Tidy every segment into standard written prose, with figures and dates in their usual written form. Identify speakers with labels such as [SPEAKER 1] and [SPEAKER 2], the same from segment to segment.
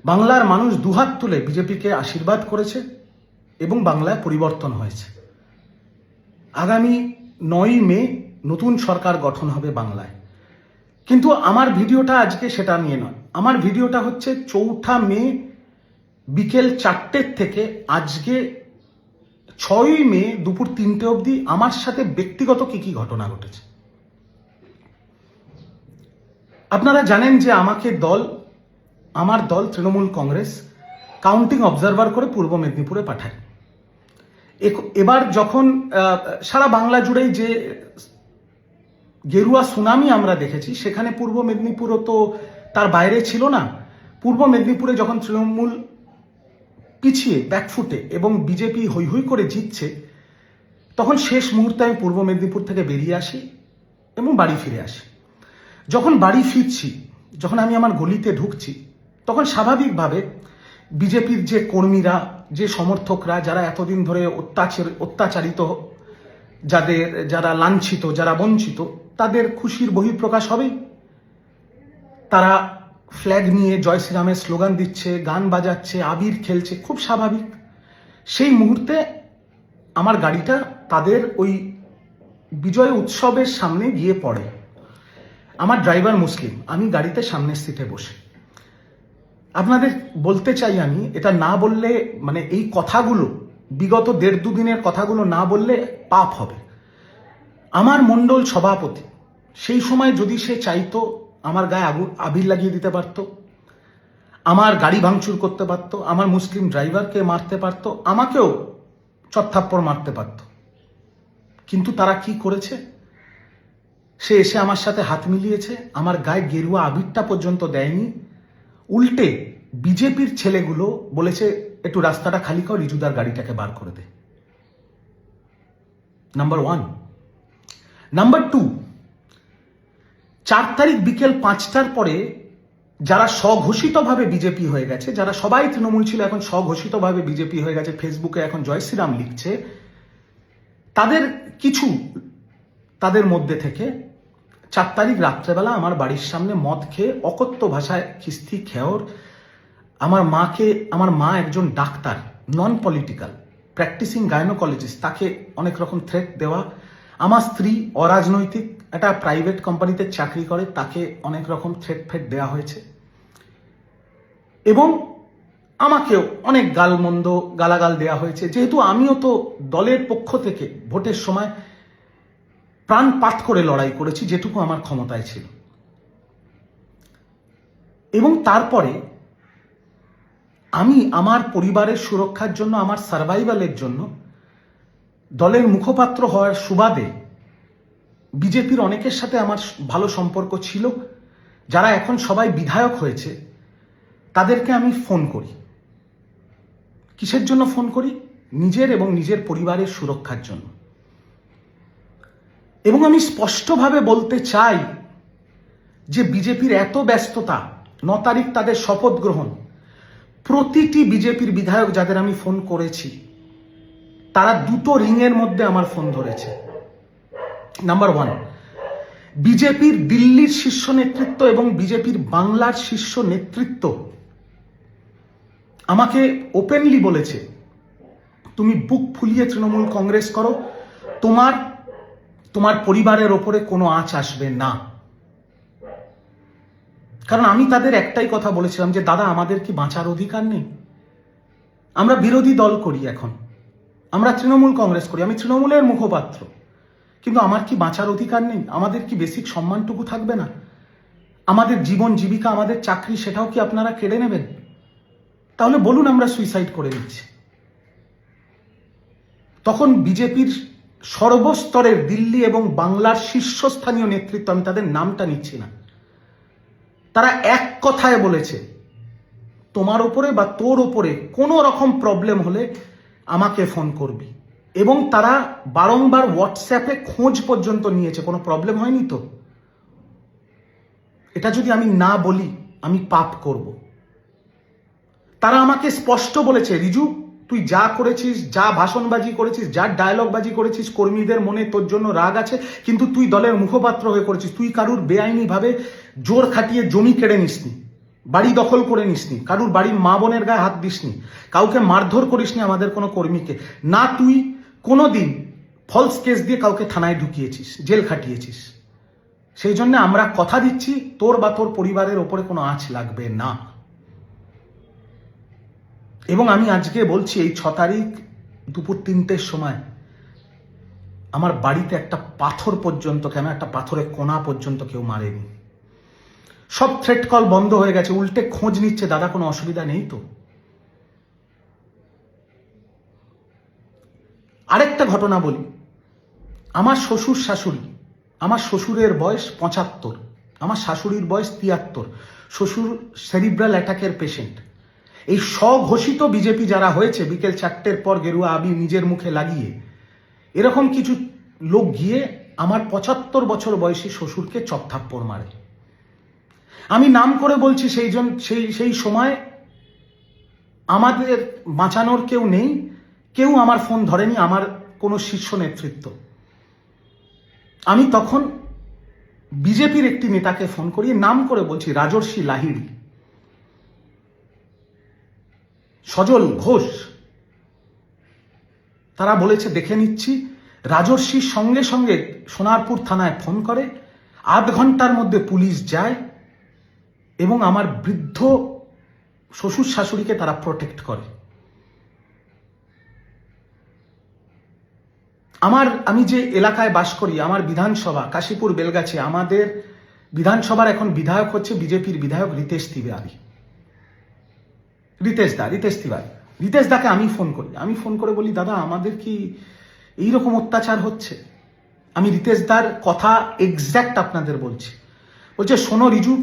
[SPEAKER 1] বাংলার মানুষ দুহাত তুলে বিজেপিকে আশীর্বাদ করেছে এবং বাংলায় পরিবর্তন হয়েছে। আগামী 9ই মে নতুন সরকার গঠন হবে বাংলায়। কিন্তু আমার ভিডিওটা আজকে সেটা নিয়ে নয়। আমার ভিডিওটা হচ্ছে 4 মে বিকেল 4টে থেকে আজকে 6ই মে দুপুর 3টে অবধি আমার সাথে ব্যক্তিগত কি কি ঘটনা ঘটেছে। আপনারা জানেন যে আমার দল তৃণমূল কংগ্রেস কাউন্টিং অবজারভার করে পূর্ব মেদিনীপুরে পাঠায়। এবার যখন সারা বাংলা জুড়েই যে গেরুয়া সুনামি আমরা দেখেছি, সেখানে পূর্ব মেদিনীপুরও তো তার বাইরে ছিল না। পূর্ব মেদিনীপুরে যখন তৃণমূল পিছিয়ে ব্যাকফুটে এবং বিজেপি হৈ হৈ করে জিতছে, তখন শেষ মুহূর্তে আমি পূর্ব মেদিনীপুর থেকে বেরিয়ে আসি এবং বাড়ি ফিরে আসি। যখন বাড়ি ফিরছি, যখন আমি আমার গলিতে ঢুকছি, তখন স্বাভাবিকভাবে বিজেপির যে কর্মীরা, যে সমর্থকরা, যারা এতদিন ধরে অত্যাচারিত, যারা লাঞ্ছিত, যারা বঞ্চিত, তাদের খুশির বহিঃপ্রকাশ হবেই। তারা ফ্ল্যাগ নিয়ে জয় শ্রীরামের স্লোগান দিচ্ছে, গান বাজাচ্ছে, আবির খেলছে, খুব স্বাভাবিক। সেই মুহূর্তে আমার গাড়িটা তাদের ওই বিজয় উৎসবের সামনে গিয়ে পড়ে। আমার ড্রাইভার মুসলিম, আমি গাড়িতে সামনের সিটে বসে। আপনাদের বলতে চাই, আমি এটা না বললে, মানে এই কথাগুলো, বিগত 1.5-2 দিনের কথাগুলো না বললে পাপ হবে। আমার মণ্ডল সভাপতি সেই সময় যদি সে চাইতো, আমার গায়ে আবির লাগিয়ে দিতে পারত, আমার গাড়ি ভাঙচুর করতে পারত, আমার মুসলিম ড্রাইভারকে মারতে পারত, আমাকেও চত্থাপ্পড় মারতে পারত। কিন্তু তারা কি করেছে? সে এসে আমার সাথে হাত মিলিয়েছে, আমার গায়ে গেরুয়া আবিরটা পর্যন্ত দেয়নি। উল্টে বিজেপির ছেলেগুলো বলেছে, একটু রাস্তাটা খালি কর, রিজুদার গাড়িটাকে বার করে দে। নাম্বার 1। নাম্বার 2, 4 তারিখ বিকেল 5টার পরে যারা স্বঘোষিতভাবে বিজেপি হয়ে গেছে, যারা সবাই তৃণমূল ছিল এখন স্বঘোষিতভাবে বিজেপি হয়ে গেছে, ফেসবুকে এখন জয় শ্রীরাম লিখছে, তাদের মধ্যে থেকে 4 তারিখ রাত্রেবেলা আমার বাড়ির সামনে মদ খেয়ে অকথ্য ভাষায় খিস্তি খেয়র, আমার মা একজন doctor, non political, practising gynaecologist, তাকে অনেক রকম থ্রেট দেওয়া, আমার স্ত্রী অরাজনৈতিক একটা প্রাইভেট কোম্পানিতে চাকরি করে, তাকে অনেক রকম থ্রেট দেওয়া হয়েছে, এবং আমাকেও অনেক গালাগাল দেওয়া হয়েছে। যেহেতু আমিও তো দলের পক্ষ থেকে ভোটের সময় প্রাণপাত করে লড়াই করেছি যেটুকু আমার ক্ষমতায় ছিল। এবং তারপরে আমি আমার পরিবারের সুরক্ষার জন্য, আমার সার্ভাইভালের জন্য, দলের মুখপাত্র হওয়ার সুবাদে বিজেপির অনেকের সাথে আমার ভালো সম্পর্ক ছিল, যারা এখন সবাই বিধায়ক হয়েছে, তাদেরকে আমি ফোন করি। কিসের জন্য ফোন করি? নিজের এবং নিজের পরিবারের সুরক্ষার জন্য। এবং আমি স্পষ্টভাবে বলতে চাই যে বিজেপির এত ব্যস্ততা, 9 তারিখ তাদের শপথ গ্রহণ, প্রতিটি বিজেপির বিধায়ক যাদের আমি ফোন করেছি, তারা 2টো রিংয়ের মধ্যে আমার ফোন ধরেছে। নাম্বার 1, বিজেপির দিল্লির শীর্ষ নেতৃত্ব এবং বিজেপির বাংলার শীর্ষ নেতৃত্ব আমাকে ওপেনলি বলেছে, তুমি বুক ফুলিয়ে তৃণমূল কংগ্রেস করো, তোমার পরিবারের ওপরে কোনো আঁচ আসবে না। কারণ আমি তাদের একটাই কথা বলেছিলাম যে, দাদা, আমাদের কি বাঁচার অধিকার নেই? আমরা বিরোধী দল করি, এখন আমরা তৃণমূল কংগ্রেস করি, আমি তৃণমূলের মুখপাত্র, কিন্তু আমার কি বাঁচার অধিকার নেই? আমাদের কি বেসিক সম্মানটুকু থাকবে না? আমাদের জীবন জীবিকা, আমাদের চাকরি, সেটাও কি আপনারা কেড়ে নেবেন? তাহলে বলুন, আমরা সুইসাইড করে নিচ্ছি। তখন বিজেপির সর্বস্তরের দিল্লি এবং বাংলার শীর্ষস্থানীয় নেতৃত্ব, আমি তাদের নামটা নিচ্ছি না, তারা এক কথায় বলেছে, তোমার ওপরে বা তোর ওপরে কোনো রকম প্রবলেম হলে আমাকে ফোন করবি। এবং তারা বারংবার হোয়াটসঅ্যাপে খোঁজ পর্যন্ত নিয়েছে, কোনো প্রবলেম হয়নি তো? এটা যদি আমি না বলি, আমি পাপ করব। তারা আমাকে স্পষ্ট বলেছে, রিজু, তুই যা করেছিস, যা ভাষণবাজি করেছিস, যা ডায়লগবাজি করেছিস, কর্মীদের মনে তোর জন্য রাগ আছে, কিন্তু তুই দলের মুখপাত্র হয়ে করেছিস, তুই কারুর বেআইনি ভাবে জোর খাটিয়ে জমি কেড়ে নিসনি। বাড়ি দখল করে নিসনি, কারুর বাড়ির মা বোনের গায়ে হাত দিসনি, কাউকে মারধর করিসনি আমাদের কোনো কর্মীকে, না তুই কোনোদিন ফলস কেস দিয়ে কাউকে থানায় ঢুকিয়েছিস, জেল খাটিয়েছিস। সেই জন্য আমরা কথা দিচ্ছি তোর বা তোর পরিবারের ওপরে কোনো আঁচ লাগবে না। এবং আমি আজকে বলছি, এই 6 তারিখ দুপুর 3টের সময় আমার বাড়িতে একটা পাথর পর্যন্ত, কেন একটা পাথরের কোনা পর্যন্ত কেউ মারেনি। সব থ্রেট কল বন্ধ হয়ে গেছে, উল্টে খোঁজ নিচ্ছে দাদা কোনো অসুবিধা নেই তো। আরেকটা ঘটনা বলি, আমার শ্বশুর শাশুড়ি, আমার শ্বশুরের বয়স 75, আমার শাশুড়ির বয়স 73, শ্বশুর সেরিব্রাল অ্যাটাকের পেশেন্ট। এই স্বঘোষিত বিজেপি যারা হয়েছে, বিকেল 4টের পর গেরুয়া আবির নিজের মুখে লাগিয়ে, এরকম কিছু লোক গিয়ে আমার 75 বছর বয়সী শ্বশুরকে চপথাপ্পড় মারে। আমি নাম করে বলছি, সেই সময় আমাদের বাঁচানোর কেউ নেই, কেউ আমার ফোন ধরেনি, আমার কোনো শীর্ষ নেতৃত্ব। আমি তখন বিজেপির একটি নেতাকে ফোন করিয়ে নাম করে বলছি, রাজর্ষি লাহিড়ী, সজল ঘোষ। তারা বলেছে দেখে নিচ্ছি। রাজর্ষির সঙ্গে সঙ্গে সোনারপুর থানায় ফোন করে, আধ ঘন্টার মধ্যে পুলিশ যায় এবং আমার বৃদ্ধ শ্বশুর শাশুড়িকে তারা প্রোটেক্ট করে। আমি যে এলাকায় বাস করি, আমার বিধানসভা কাশীপুর বেলগাছি, আমাদের বিধানসভার এখন বিধায়ক হচ্ছে বিজেপির বিধায়ক রিতেশ তিওয়ারি। রিতেশ দাকে আমি ফোন করে বলি, দাদা আমাদের কি এইরকম অত্যাচার হচ্ছে? আমি রিতেশ দার কথা এক্স্যাক্ট আপনাদের বলছি। বলছে, শোনো রিজু,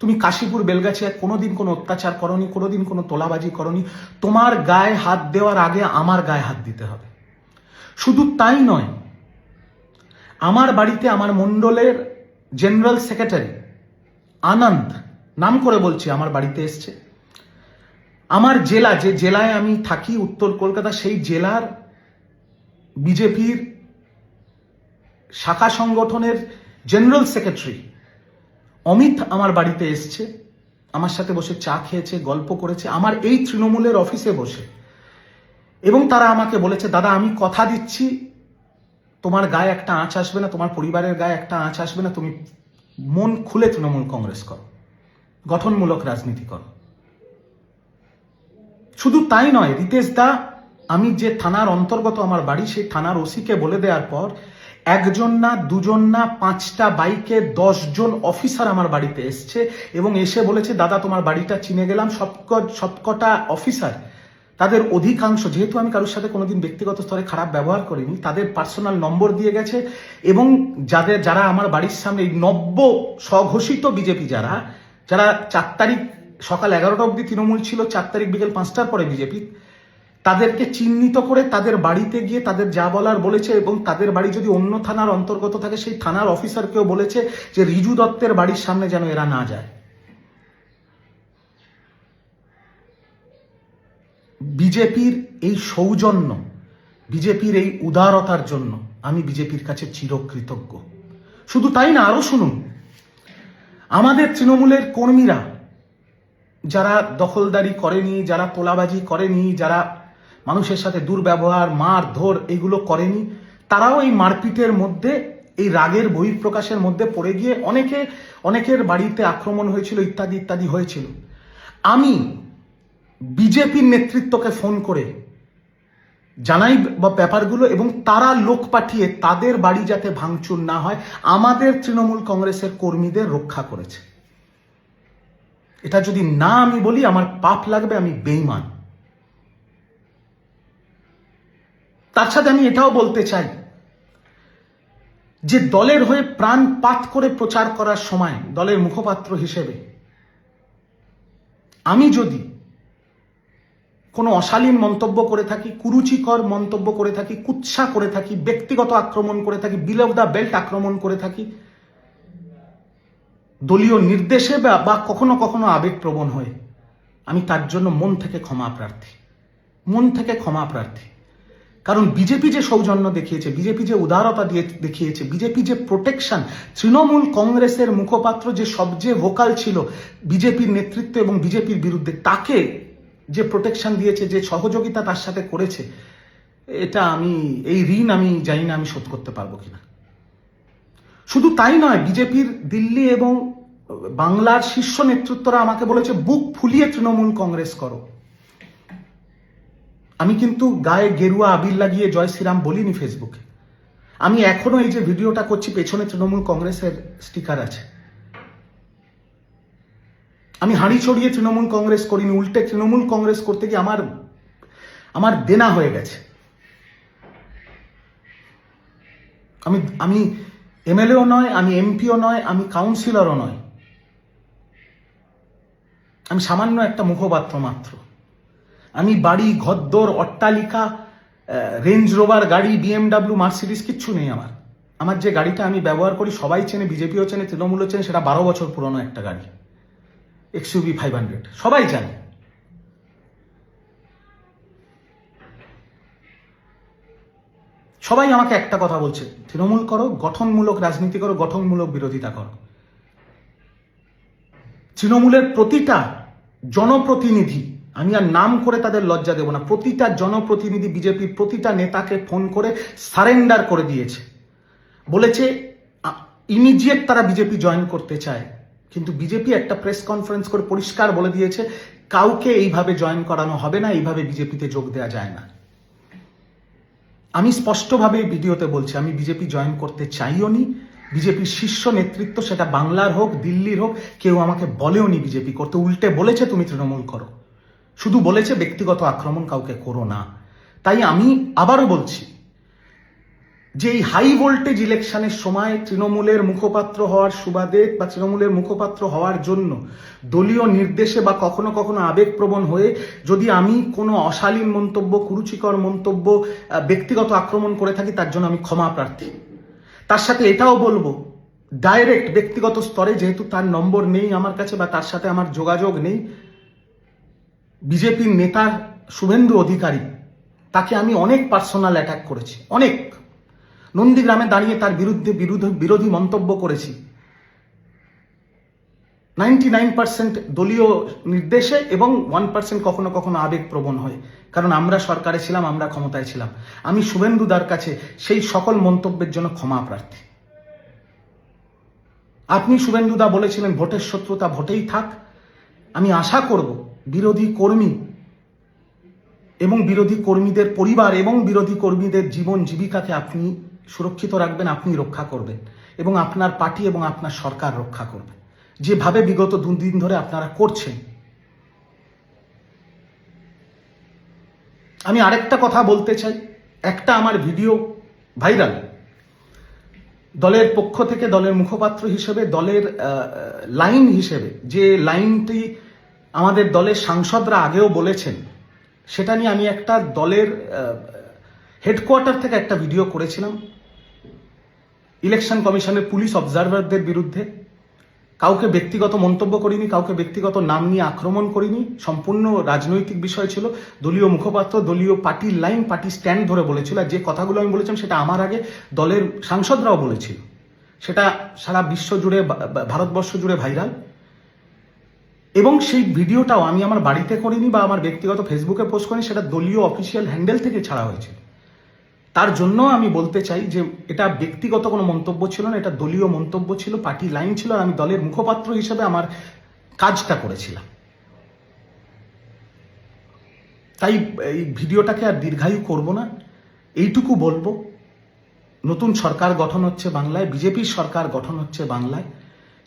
[SPEAKER 1] তুমি কাশীপুর বেলগাছি কোনোদিন কোনো অত্যাচার করনি, কোনোদিন কোনো তোলাবাজি করনি, তোমার গায়ে হাত দেওয়ার আগে আমার গায়ে হাত দিতে হবে। শুধু তাই নয়, আমার বাড়িতে আমার মণ্ডলের জেনারেল সেক্রেটারি আনন্দ, নাম করে বলছি, আমার বাড়িতে এসছে। আমার জেলা, যে জেলায় আমি থাকি উত্তর কলকাতা, সেই জেলার বিজেপির শাখা সংগঠনের জেনারেল সেক্রেটারি অমিত আমার বাড়িতে এসছে, আমার সাথে বসে চা খেয়েছে, গল্প করেছে, আমার এই তৃণমূলের অফিসে বসে। এবং তারা আমাকে বলেছে, দাদা আমি কথা দিচ্ছি তোমার গায়ে একটা আঁচ আসবে না, তোমার পরিবারের গায়ে একটা আঁচ আসবে না, তুমি মন খুলে তৃণমূল কংগ্রেস করো, গঠনমূলক রাজনীতি করো। শুধু তাই নয়, রিতেশ দা, আমি যে থানার অন্তর্গত আমার বাড়ি, সেই থানার ওসিকে বলে দেওয়ার পর একজন না, দুজন না, 5টা বাইকে 10 জন অফিসার আমার বাড়িতে এসছে এবং এসে বলেছে, দাদা তোমার বাড়িটা চিনে গেলাম। সবকটা অফিসার, তাদের অধিকাংশ, যেহেতু আমি কারোর সাথে কোনোদিন ব্যক্তিগত স্তরে খারাপ ব্যবহার করিনি, তাদের পার্সোনাল নম্বর দিয়ে গেছে এবং যারা আমার বাড়ির সামনে এই নব্য স্বঘোষিত বিজেপি যারা 4 তারিখ সকাল 11টা অবধি তৃণমূল ছিল, 4 তারিখ বিকেল 5টার পরে বিজেপি, তাদেরকে চিহ্নিত করে তাদের বাড়িতে গিয়ে তাদের যা বলার বলেছে এবং তাদের বাড়ি যদি অন্য থানার অন্তর্গত থাকে, সেই থানার অফিসারকেও বলেছে যে রিজু দত্তের বাড়ির সামনে যেন এরা না যায়। বিজেপির এই সৌজন্য, বিজেপির এই উদারতার জন্য আমি বিজেপির কাছে চিরকৃতজ্ঞ। শুধু তাই না, আরো শুনুন, আমাদের তৃণমূলের কর্মীরা যারা দখলদারি করেনি, যারা তোলাবাজি করেনি, যারা মানুষের সাথে দুর্ব্যবহার, মারধর এগুলো করেনি, তারাও এই মারপিটের মধ্যে, এই রাগের বহিঃপ্রকাশের মধ্যে পড়ে গিয়ে অনেকের বাড়িতে আক্রমণ হয়েছিল, ইত্যাদি ইত্যাদি হয়েছিল। আমি বিজেপির নেতৃত্বকে ফোন করে জানাই ব্যাপারগুলো এবং তারা লোক পাঠিয়ে তাদের বাড়ি যাতে ভাঙচুর না হয়, আমাদের তৃণমূল কংগ্রেসের কর্মীদের রক্ষা করেছে। এটা যদি না আমি বলি আমার পাপ লাগবে, আমি বেঈমান। তার সাথে আমি এটাও বলতে চাই যে দলের হয়ে প্রাণপাত করে প্রচার করার সময় দলের মুখপাত্র হিসেবে আমি যদি কোনো অশালীন মন্তব্য করে থাকি, কুরুচিকর মন্তব্য করে থাকি, কুৎসা করে থাকি, ব্যক্তিগত আক্রমণ করে থাকি, বিলো দ্য বেল্ট আক্রমণ করে থাকি, দলীয় নির্দেশে বা কখনো কখনো আবেগপ্রবণ হয়ে, আমি তার জন্য মন থেকে ক্ষমা প্রার্থী। কারণ বিজেপি যে সৌজন্য দেখিয়েছে, বিজেপি যে উদারতা দিয়ে দেখিয়েছে, বিজেপি যে প্রোটেকশন, তৃণমূল কংগ্রেসের মুখপাত্র যে সবচেয়ে ভোকাল ছিল বিজেপির নেতৃত্ব এবং বিজেপির বিরুদ্ধে, তাকে যে প্রোটেকশন দিয়েছে, যে সহযোগিতা তার সাথে করেছে, এটা এই ঋণ আমি জানি না আমি শোধ করতে পারবো কিনা। শুধু তাই নয়, বিজেপির দিল্লি এবং বাংলার শীর্ষ নেতৃত্বরা আমাকে বলেছে বুক ফুলিয়ে তৃণমূল কংগ্রেস করো। আমি কিন্তু গায়ে গেরুয়া আবির লাগিয়ে জয় শ্রীরাম বলিনি ফেসবুকে। আমি এখনো এই যে ভিডিওটা করছি, পেছনে তৃণমূল কংগ্রেসের স্টিকার আছে। আমি হাঁড়ি ছড়িয়ে তৃণমূল কংগ্রেস করিনি, উল্টে তৃণমূল কংগ্রেস করতে গিয়ে আমার দেনা হয়ে গেছে। আমি এমএলএও নয়, আমি এমপিও নয়, আমি কাউন্সিলরও নয়, আমি সামান্য একটা মুখপাত্র মাত্র। আমি বাড়ি, ঘরদোর, অট্টালিকা, রেঞ্জ রোভার গাড়ি, বিএমডাব্লিউ, মার্সিডিস কিচ্ছু নেই আমার যে গাড়িটা আমি ব্যবহার করি সবাই চেনে, বিজেপিও চেনে, তৃণমূলও চেনে, সেটা 12 বছর পুরনো একটা গাড়ি, এক্সইউভি 500, সবাই জানে। সবাই আমাকে একটা কথা বলছে, তৃণমূল করো, গঠনমূলক রাজনীতি করো, গঠনমূলক বিরোধিতা করো। তৃণমূলের প্রতিটা জনপ্রতিনিধি, আমি আর নাম করে তাদের লজ্জা দেব না, প্রতিটা জনপ্রতিনিধি বিজেপির প্রতিটা নেতাকে ফোন করে সারেন্ডার করে দিয়েছে, বলেছে ইমিডিয়েট তারা বিজেপি জয়েন করতে চায়। কিন্তু বিজেপি একটা প্রেস কনফারেন্স করে পরিষ্কার বলে দিয়েছে কাউকে এইভাবে জয়েন করানো হবে না, এইভাবে বিজেপিতে যোগ দেওয়া যায় না। আমি স্পষ্টভাবে এই ভিডিওতে বলছি, আমি বিজেপি জয়েন করতে চাইও নি। বিজেপির শীর্ষ নেতৃত্ব, সেটা বাংলার হোক দিল্লির হোক, কেউ আমাকে বলেও নি বিজেপি করতে। উল্টে বলেছে তুমি তৃণমূল করো, শুধু বলেছে ব্যক্তিগত আক্রমণ কাউকে করো না। তাই আমি আবারও বলছি যে এই হাই ভোল্টেজ ইলেকশনের সময় তৃণমূলের মুখপাত্র হওয়ার সুবাদে বা তৃণমূলের মুখপাত্র হওয়ার জন্য দলীয় নির্দেশে বা কখনো কখনো আবেগপ্রবণ হয়ে যদি আমি কোনো অশালীন মন্তব্য, কুরুচিকর মন্তব্য, ব্যক্তিগত আক্রমণ করে থাকি, তার জন্য আমি ক্ষমা প্রার্থী। তার সাথে এটাও বলবো, ডাইরেক্ট ব্যক্তিগত স্তরে, যেহেতু তার নম্বর নেই আমার কাছে বা তার সাথে আমার যোগাযোগ নেই, বিজেপির নেতা শুভেন্দু অধিকারী, তাকে আমি অনেক পার্সোনাল অ্যাটাক করেছি, অনেক। নন্দীগ্রামে দাঁড়িয়ে তার বিরুদ্ধে বিরোধী মন্তব্য করেছি 99% দলীয় নির্দেশে এবং 1% কখনো কখনো আবেগপ্রবণ হয়ে, কারণ আমরা সরকারে ছিলাম, আমরা ক্ষমতায় ছিলাম। আমি শুভেন্দুদার কাছে সেই সকল মন্তব্যের জন্য ক্ষমা প্রার্থী। আপনি শুভেন্দুদা বলেছিলেন ভোটের শত্রুতা ভোটেই থাক। আমি আশা করব বিরোধী কর্মী এবং বিরোধী কর্মীদের পরিবার এবং বিরোধী কর্মীদের জীবন জীবিকাকে আপনি সুরক্ষিত রাখবেন, আপনি রক্ষা করবেন এবং আপনার পার্টি এবং আপনার সরকার রক্ষা করবে, যেভাবে বিগত 2 দিন ধরে আপনারা করছেন। আমি আরেকটা কথা বলতে চাই, একটা আমার ভিডিও ভাইরাল, দলের পক্ষ থেকে, দলের মুখপাত্র হিসেবে, দলের লাইন হিসেবে যে লাইনটি আমাদের দলের সাংসদরা আগেও বলেছেন, সেটা নিয়ে আমি একটা দলের হেডকোয়ার্টার থেকে একটা ভিডিও করেছিলাম ইলেকশন কমিশনের পুলিশ অবজারভারদের বিরুদ্ধে। কাউকে ব্যক্তিগত মন্তব্য করিনি, কাউকে ব্যক্তিগত নাম নিয়ে আক্রমণ করিনি, সম্পূর্ণ রাজনৈতিক বিষয় ছিল। দলীয় মুখপাত্র দলীয় পার্টির লাইন, পার্টি স্ট্যান্ড ধরে বলেছিল। আর যে কথাগুলো আমি বলেছিলাম সেটা আমার আগে দলের সাংসদরাও বলেছিল, সেটা সারা বিশ্ব জুড়ে, ভারতবর্ষ জুড়ে ভাইরাল। এবং সেই ভিডিওটাও আমি আমার বাড়িতে করিনি বা আমার ব্যক্তিগত ফেসবুকে পোস্ট করিনি, সেটা দলীয় অফিসিয়াল হ্যান্ডেল থেকে ছাড়া হয়েছিল। তার জন্য আমি বলতে চাই যে এটা ব্যক্তিগত কোনো মন্তব্য ছিল না, এটা দলীয় মন্তব্য ছিল, পার্টি লাইন ছিল, আর আমি দলের মুখপাত্র হিসেবে আমার কাজটা করেছিলাম। তাই এই ভিডিওটাকে আর দীর্ঘায়ু করব না, এইটুকু বলবো, নতুন সরকার গঠন হচ্ছে বাংলায়, বিজেপির সরকার গঠন হচ্ছে বাংলায়।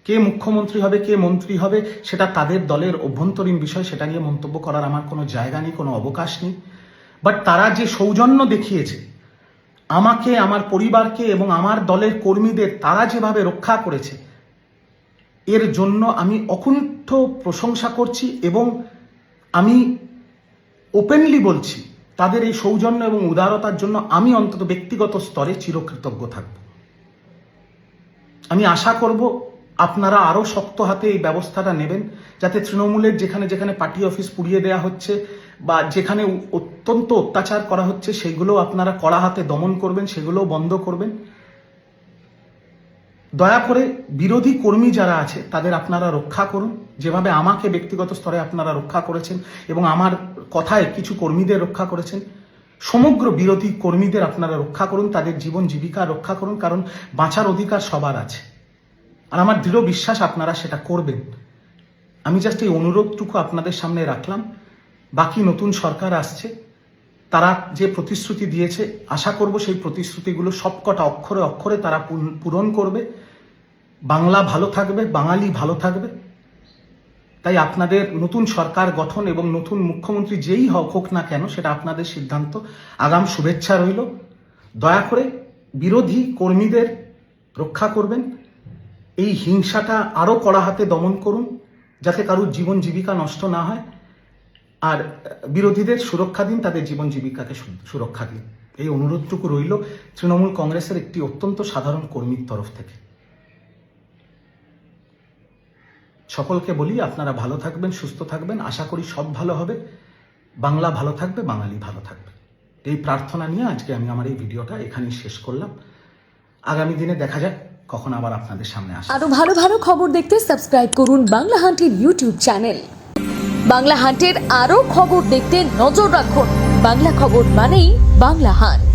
[SPEAKER 1] কে মুখ্যমন্ত্রী হবে, কে মন্ত্রী হবে, সেটা তাদের দলের অভ্যন্তরীণ বিষয়, সেটা নিয়ে মন্তব্য করার আমার কোনো জায়গা নেই, কোনো অবকাশ নেই। বাট তারা যে সৌজন্য দেখিয়েছে আমাকে, আমার পরিবারকে এবং আমার দলের কর্মীদের, তারা যেভাবে রক্ষা করেছে, এর জন্য আমি অকুণ্ঠ প্রশংসা করছি এবং আমি ওপেনলি বলছি তাদের এই সৌজন্য এবং উদারতার জন্য আমি অন্তত ব্যক্তিগত স্তরে চিরকৃতজ্ঞ থাকব। আমি আশা করব আপনারা আরো শক্ত হাতে এই ব্যবস্থাটা নেবেন, যাতে তৃণমূলের যেখানে যেখানে পার্টি অফিস পুড়িয়ে দেওয়া হচ্ছে, বা যেখানে অত্যন্ত অত্যাচার করা হচ্ছে সেগুলো আপনারা কড়া হাতে দমন করবেন, সেগুলো বন্ধ করবেন। দয়া করে বিরোধী কর্মী যারা আছে তাদের আপনারা রক্ষা করুন, যেভাবে আমাকে ব্যক্তিগত স্তরে আপনারা রক্ষা করেছেন এবং আমার কথায় কিছু কর্মীদের রক্ষা করেছেন। সমগ্র বিরোধী কর্মীদের আপনারা রক্ষা করুন, তাদের জীবন জীবিকা রক্ষা করুন, কারণ বাঁচার অধিকার সবার আছে। আর আমার দৃঢ় বিশ্বাস আপনারা সেটা করবেন। আমি জাস্ট এই অনুরোধটুকু আপনাদের সামনে রাখলাম। বাকি নতুন সরকার আসছে, তারা যে প্রতিশ্রুতি দিয়েছে আশা করব সেই প্রতিশ্রুতিগুলো সবকটা অক্ষরে অক্ষরে তারা পূরণ করবে। বাংলা ভালো থাকবে, বাঙালি ভালো থাকবে। তাই আপনাদের নতুন সরকার গঠন এবং নতুন মুখ্যমন্ত্রী যেই হোক না কেন সেটা আপনাদের সিদ্ধান্ত। আগাম শুভেচ্ছা রইল। দয়া করে বিরোধী কর্মীদের রক্ষা করবেন। এই হিংসাটা আরো কড়া হাতে দমন করুন, যাতে কারুর জীবন জীবিকা নষ্ট না হয়। আর বিরোধীদের সুরক্ষা দিন, তাদের জীবন জীবিকাকে সুরক্ষা দিন। এই অনুরোধটুকু রইল তৃণমূল কংগ্রেসের একটি অত্যন্ত সাধারণ কর্মীর তরফ থেকে। সকলকে বলি আপনারা ভালো থাকবেন, সুস্থ থাকবেন। আশা করি সব ভালো হবে, বাংলা ভালো থাকবে, বাঙালি ভালো থাকবে। এই প্রার্থনা নিয়ে আজকে আমি আমার এই ভিডিওটা এখানেই শেষ করলাম। আগামী দিনে দেখা যাক কখন আবার আপনাদের সামনে আসে।
[SPEAKER 2] আরো ভালো ভালো খবর দেখতে সাবস্ক্রাইব করুন বাংলা হান্টের ইউটিউব চ্যানেল। বাংলা হান্টের আরো খবর দেখতে নজর রাখুন। বাংলা খবর মানেই বাংলা হান্ট।